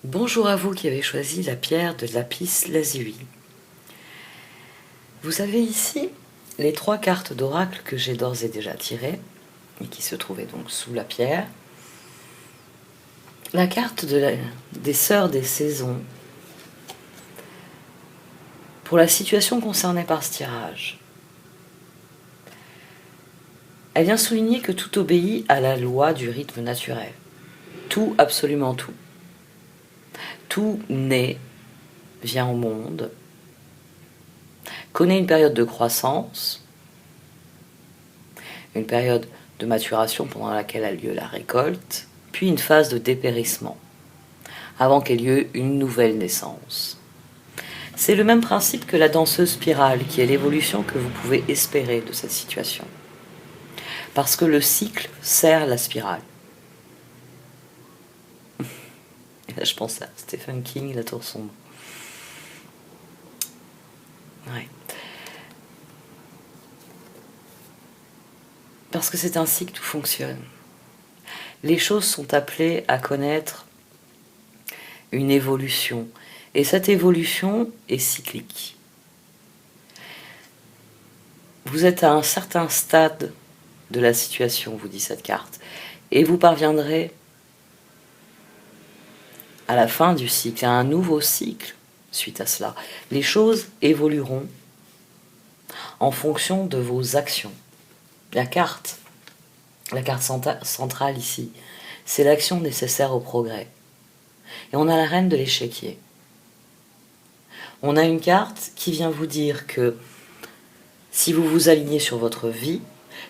Bonjour à vous qui avez choisi la pierre de lapis lazuli. Vous avez ici les 3 cartes d'oracle que j'ai d'ores et déjà tirées et qui se trouvaient donc sous la pierre. La carte des sœurs des saisons pour la situation concernée par ce tirage. Elle vient souligner que tout obéit à la loi du rythme naturel. Tout, absolument tout. Tout naît, vient au monde, connaît une période de croissance, une période de maturation pendant laquelle a lieu la récolte, puis une phase de dépérissement, avant qu'ait lieu une nouvelle naissance. C'est le même principe que la danseuse spirale, qui est l'évolution que vous pouvez espérer de cette situation. Parce que le cycle sert la spirale. Et là, je pense à Stephen King, La Tour sombre. Ouais. Parce que c'est ainsi que tout fonctionne. Les choses sont appelées à connaître une évolution. Et cette évolution est cyclique. Vous êtes à un certain stade de la situation, vous dit cette carte, et vous parviendrez à la fin du cycle, à un nouveau cycle suite à cela. Les choses évolueront en fonction de vos actions. La carte centrale ici, c'est l'action nécessaire au progrès. Et on a la reine de l'échiquier. On a une carte qui vient vous dire que si vous vous alignez sur votre vie,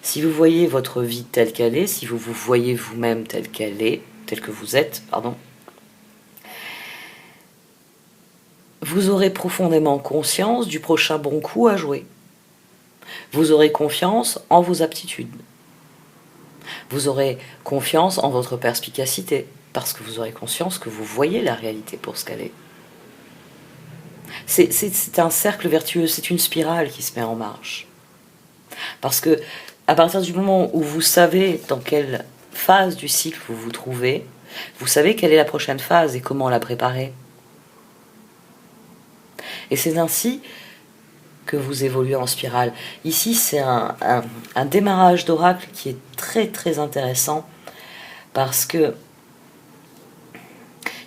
si vous voyez votre vie telle qu'elle est, si vous vous voyez vous-même telle qu'elle est, telle que vous êtes, pardon, vous aurez profondément conscience du prochain bon coup à jouer. Vous aurez confiance en vos aptitudes. Vous aurez confiance en votre perspicacité, parce que vous aurez conscience que vous voyez la réalité pour ce qu'elle est. C'est un cercle vertueux, c'est une spirale qui se met en marche. Parce que, à partir du moment où vous savez dans quelle phase du cycle vous vous trouvez, vous savez quelle est la prochaine phase et comment la préparer. Et c'est ainsi que vous évoluez en spirale. Ici, c'est un démarrage d'oracle qui est très très intéressant parce que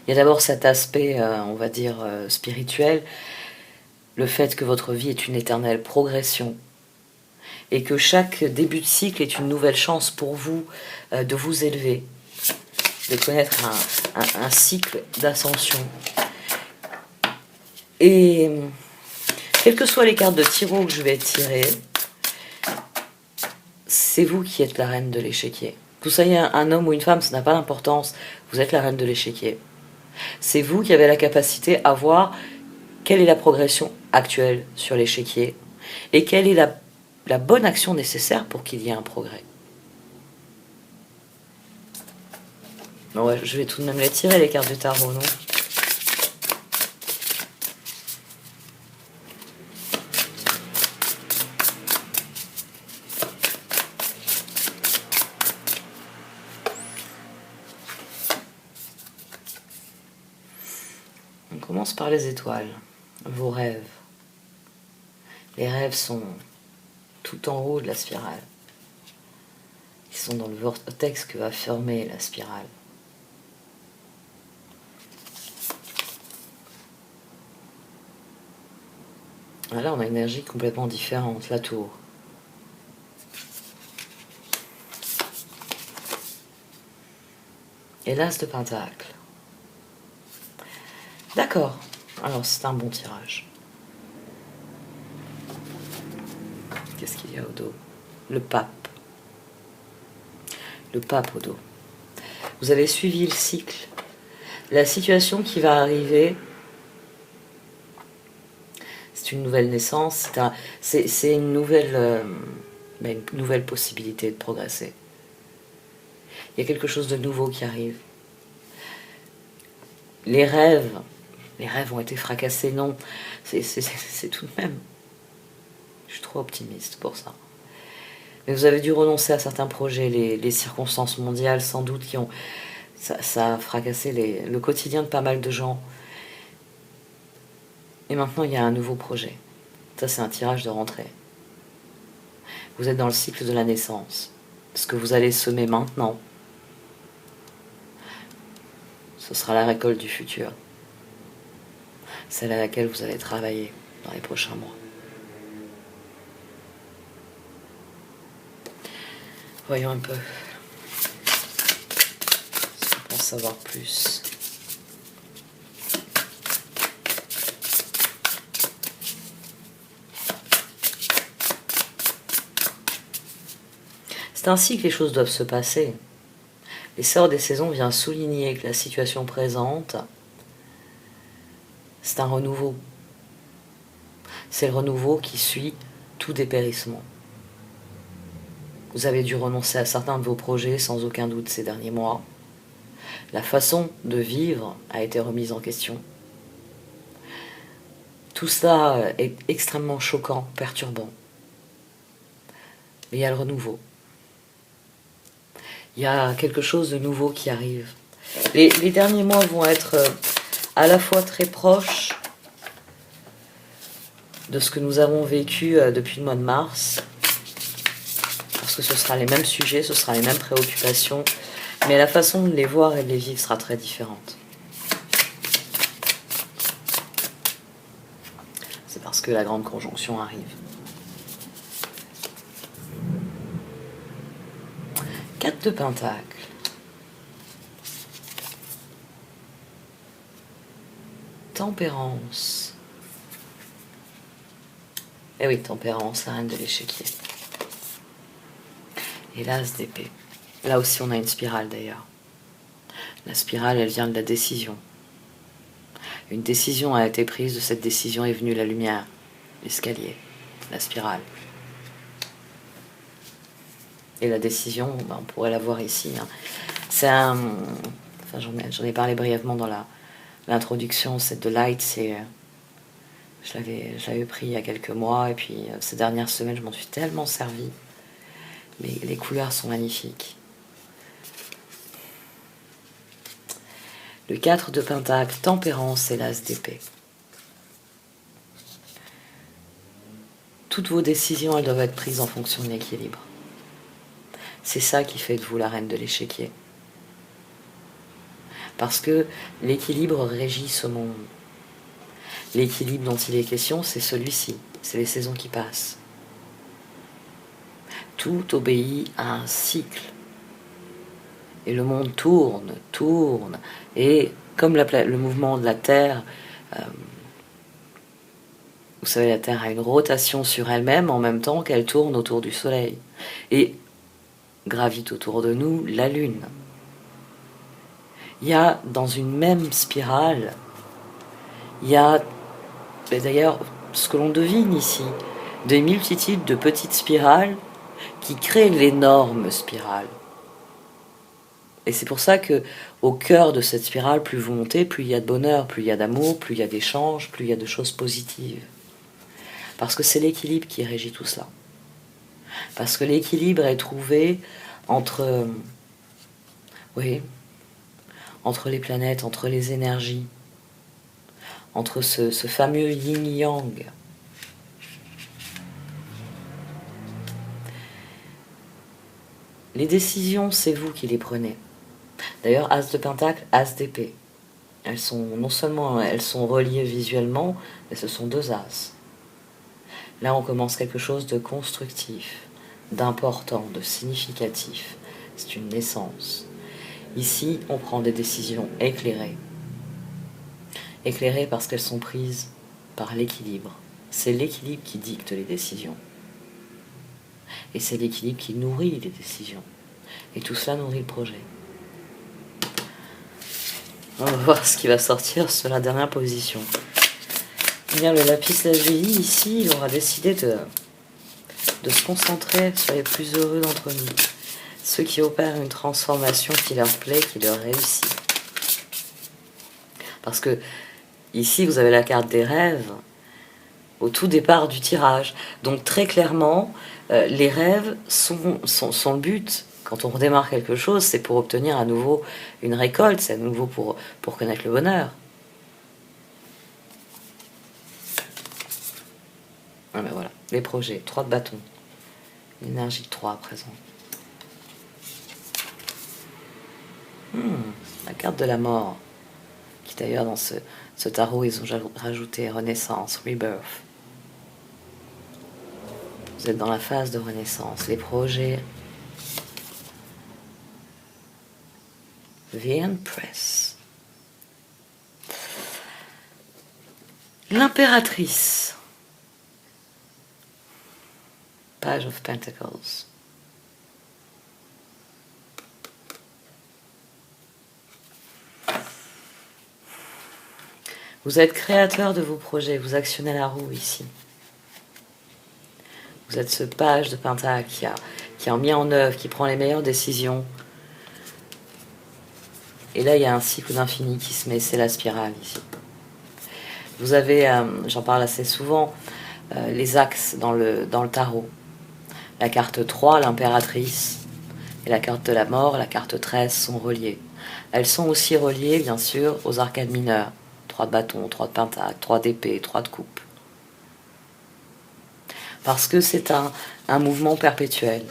il y a d'abord cet aspect, on va dire, spirituel, le fait que votre vie est une éternelle progression et que chaque début de cycle est une nouvelle chance pour vous de vous élever, de connaître un cycle d'ascension. Et quelles que soient les cartes de tarot que je vais tirer, c'est vous qui êtes la reine de l'échiquier. Que vous soyez un homme ou une femme, ça n'a pas d'importance, vous êtes la reine de l'échiquier. C'est vous qui avez la capacité à voir quelle est la progression actuelle sur l'échiquier et quelle est la bonne action nécessaire pour qu'il y ait un progrès. Ouais, je vais tout de même les tirer, les cartes du tarot, non ? On commence par les étoiles, vos rêves. Les rêves sont tout en haut de la spirale. Ils sont dans le vortex que va former la spirale. Là, on a une énergie complètement différente, la tour. Et l'as de pentacle. D'accord, alors c'est un bon tirage. Qu'est-ce qu'il y a au dos? Le pape. Le pape au dos. Vous avez suivi le cycle. La situation qui va arriver, c'est une nouvelle naissance, c'est une nouvelle possibilité de progresser. Il y a quelque chose de nouveau qui arrive. les rêves ont été fracassés, non, c'est tout de même. Je suis trop optimiste pour ça. Mais vous avez dû renoncer à certains projets, les circonstances mondiales sans doute qui ont... Ça a fracassé le quotidien de pas mal de gens. Et maintenant il y a un nouveau projet. Ça c'est un tirage de rentrée. Vous êtes dans le cycle de la naissance. Ce que vous allez semer maintenant, ce sera la récolte du futur. Celle à laquelle vous allez travailler dans les prochains mois. Voyons un peu. Si on pense savoir plus. C'est ainsi que les choses doivent se passer. L'essor des saisons vient souligner que la situation présente, c'est un renouveau. C'est le renouveau qui suit tout dépérissement. Vous avez dû renoncer à certains de vos projets sans aucun doute ces derniers mois. La façon de vivre a été remise en question. Tout ça est extrêmement choquant, perturbant. Mais il y a le renouveau. Il y a quelque chose de nouveau qui arrive. Les derniers mois vont être à la fois très proches de ce que nous avons vécu depuis le mois de mars, parce que ce sera les mêmes sujets, ce sera les mêmes préoccupations, mais la façon de les voir et de les vivre sera très différente. C'est parce que la grande conjonction arrive. 4 de Pentacle. Tempérance. Eh oui, tempérance, la reine de l'échiquier. Et l'as d'épée. Là aussi, on a une spirale d'ailleurs. La spirale, elle vient de la décision. Une décision a été prise, de cette décision est venue la lumière, l'escalier, la spirale. Et la décision, ben, on pourrait la voir ici. Hein. C'est un... Enfin, j'en ai parlé brièvement dans l'introduction. C'est The Light, c'est... Je l'avais pris il y a quelques mois, et puis ces dernières semaines, je m'en suis tellement servi. Les couleurs sont magnifiques. Le 4 de Pentacle, tempérance et l'as d'épée. Toutes vos décisions, elles doivent être prises en fonction de l'équilibre. C'est ça qui fait de vous la reine de l'échiquier. Parce que l'équilibre régit ce monde. L'équilibre dont il est question, c'est celui-ci. C'est les saisons qui passent. Tout obéit à un cycle. Et le monde tourne. Et comme le mouvement de la Terre, vous savez, la Terre a une rotation sur elle-même en même temps qu'elle tourne autour du Soleil. Et gravite autour de nous la Lune. Il y a dans une même spirale, il y a, d'ailleurs, ce que l'on devine ici, des multitudes de petites spirales qui créent l'énorme spirale. Et c'est pour ça que, au cœur de cette spirale, plus vous montez, plus il y a de bonheur, plus il y a d'amour, plus il y a d'échanges, plus il y a de choses positives. Parce que c'est l'équilibre qui régit tout cela. Parce que l'équilibre est trouvé entre les planètes, entre les énergies, entre ce fameux yin-yang. Les décisions, c'est vous qui les prenez. D'ailleurs, As de Pentacle, As d'épée. Elles sont non seulement elles sont reliées visuellement, mais ce sont 2 As. Là, on commence quelque chose de constructif, d'important, de significatif. C'est une naissance. Ici, on prend des décisions éclairées. Éclairées parce qu'elles sont prises par l'équilibre. C'est l'équilibre qui dicte les décisions. Et c'est l'équilibre qui nourrit les décisions. Et tout cela nourrit le projet. On va voir ce qui va sortir sur la dernière position. Bien, le lapis lazuli, ici, il aura décidé de se concentrer sur les plus heureux d'entre nous. Ceux qui opèrent une transformation qui leur plaît, qui leur réussit. Parce que ici, vous avez la carte des rêves au tout départ du tirage. Donc très clairement, les rêves sont le but. Quand on redémarre quelque chose, c'est pour obtenir à nouveau une récolte, c'est à nouveau pour connaître le bonheur. Ah ben voilà, les projets, 3 de bâton. L'énergie de 3 à présent. La carte de la mort, qui d'ailleurs dans ce tarot, ils ont rajouté Renaissance, Rebirth. Vous êtes dans la phase de renaissance, les projets. The Empress. L'impératrice. Page of Pentacles. Vous êtes créateur de vos projets, vous actionnez la roue ici. Vous êtes ce page de Pentacle qui a mis en œuvre, qui prend les meilleures décisions. Et là, il y a un cycle d'infini qui se met, c'est la spirale ici. Vous avez, j'en parle assez souvent, les axes dans le tarot. La carte 3, l'impératrice, et la carte de la mort, la carte 13 sont reliées. Elles sont aussi reliées, bien sûr, aux arcades mineurs. 3 de bâton, 3 de pentacle, 3 d'épée, 3 de coupe. Parce que c'est un mouvement perpétuel.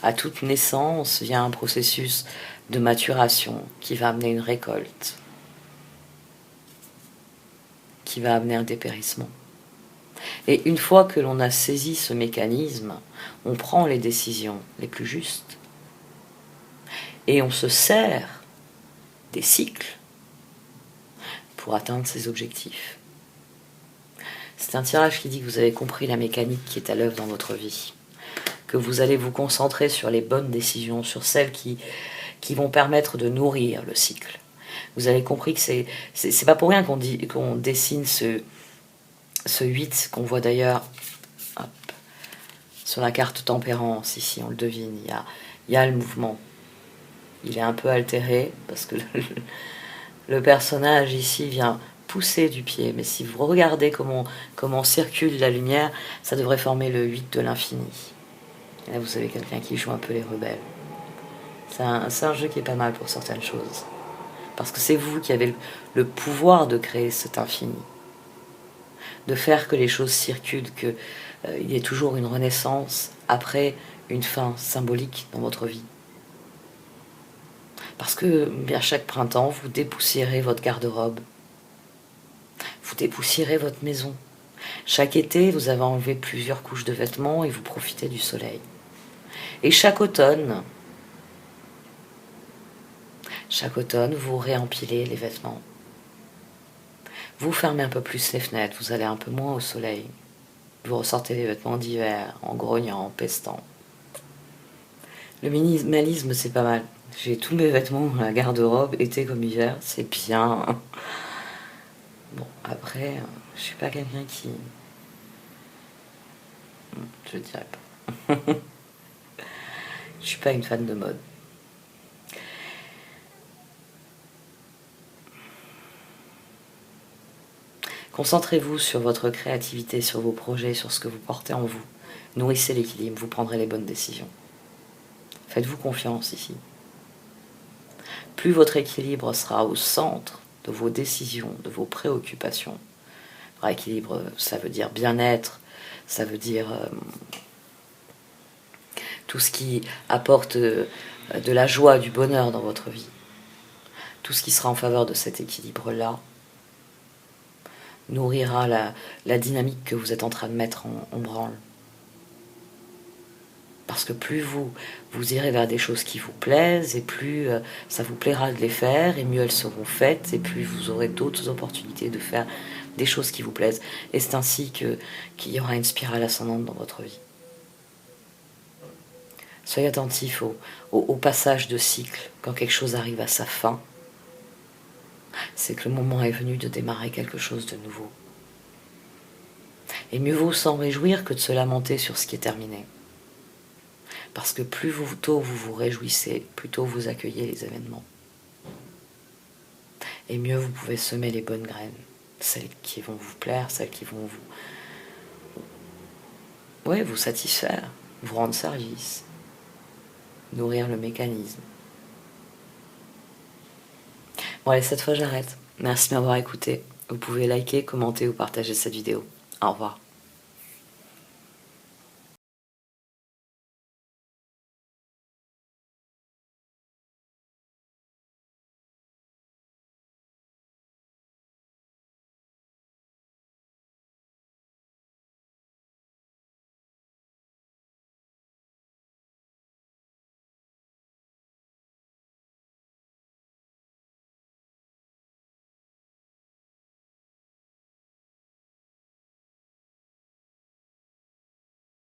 À toute naissance vient un processus de maturation qui va amener une récolte, qui va amener un dépérissement. Et une fois que l'on a saisi ce mécanisme, on prend les décisions les plus justes et on se sert des cycles pour atteindre ses objectifs. C'est un tirage qui dit que vous avez compris la mécanique qui est à l'œuvre dans votre vie, que vous allez vous concentrer sur les bonnes décisions, sur celles qui vont permettre de nourrir le cycle. Vous avez compris que c'est pas pour rien qu'on dessine ce 8 qu'on voit d'ailleurs sur la carte tempérance, ici on le devine, il y a le mouvement. Il est un peu altéré parce que le personnage ici vient pousser du pied, mais si vous regardez comment circule la lumière, ça devrait former le 8 de l'infini. Et là vous avez quelqu'un qui joue un peu les rebelles. C'est un jeu qui est pas mal pour certaines choses. Parce que c'est vous qui avez le pouvoir de créer cet infini. De faire que les choses circulent, qu'il y ait toujours une renaissance après une fin symbolique dans votre vie. Parce que bien chaque printemps, vous dépoussiérez votre garde-robe. Vous dépoussiérez votre maison. Chaque été, vous avez enlevé plusieurs couches de vêtements et vous profitez du soleil. Et chaque automne, vous réempilez les vêtements. Vous fermez un peu plus les fenêtres, vous allez un peu moins au soleil. Vous ressortez les vêtements d'hiver, en grognant, en pestant. Le minimalisme, c'est pas mal. J'ai tous mes vêtements dans la garde-robe, été comme hiver, c'est bien. Bon, après, je suis pas quelqu'un qui... Je dirais pas. Je suis pas une fan de mode. Concentrez-vous sur votre créativité, sur vos projets, sur ce que vous portez en vous. Nourrissez l'équilibre, vous prendrez les bonnes décisions. Faites-vous confiance ici. Plus votre équilibre sera au centre de vos décisions, de vos préoccupations. Alors, équilibre, ça veut dire bien-être, ça veut dire tout ce qui apporte de la joie, du bonheur dans votre vie. Tout ce qui sera en faveur de cet équilibre-là nourrira la dynamique que vous êtes en train de mettre en branle. Parce que plus vous irez vers des choses qui vous plaisent, et plus ça vous plaira de les faire, et mieux elles seront faites, et plus vous aurez d'autres opportunités de faire des choses qui vous plaisent. Et c'est ainsi qu'il y aura une spirale ascendante dans votre vie. Soyez attentif au passage de cycle. Quand quelque chose arrive à sa fin, c'est que le moment est venu de démarrer quelque chose de nouveau. Et mieux vaut s'en réjouir que de se lamenter sur ce qui est terminé. Parce que plus tôt vous vous réjouissez, plus tôt vous accueillez les événements. et mieux vous pouvez semer les bonnes graines. Celles qui vont vous plaire, celles qui vont vous satisfaire, vous rendre service, nourrir le mécanisme. Bon allez, cette fois j'arrête. Merci de m'avoir écouté. Vous pouvez liker, commenter ou partager cette vidéo. Au revoir.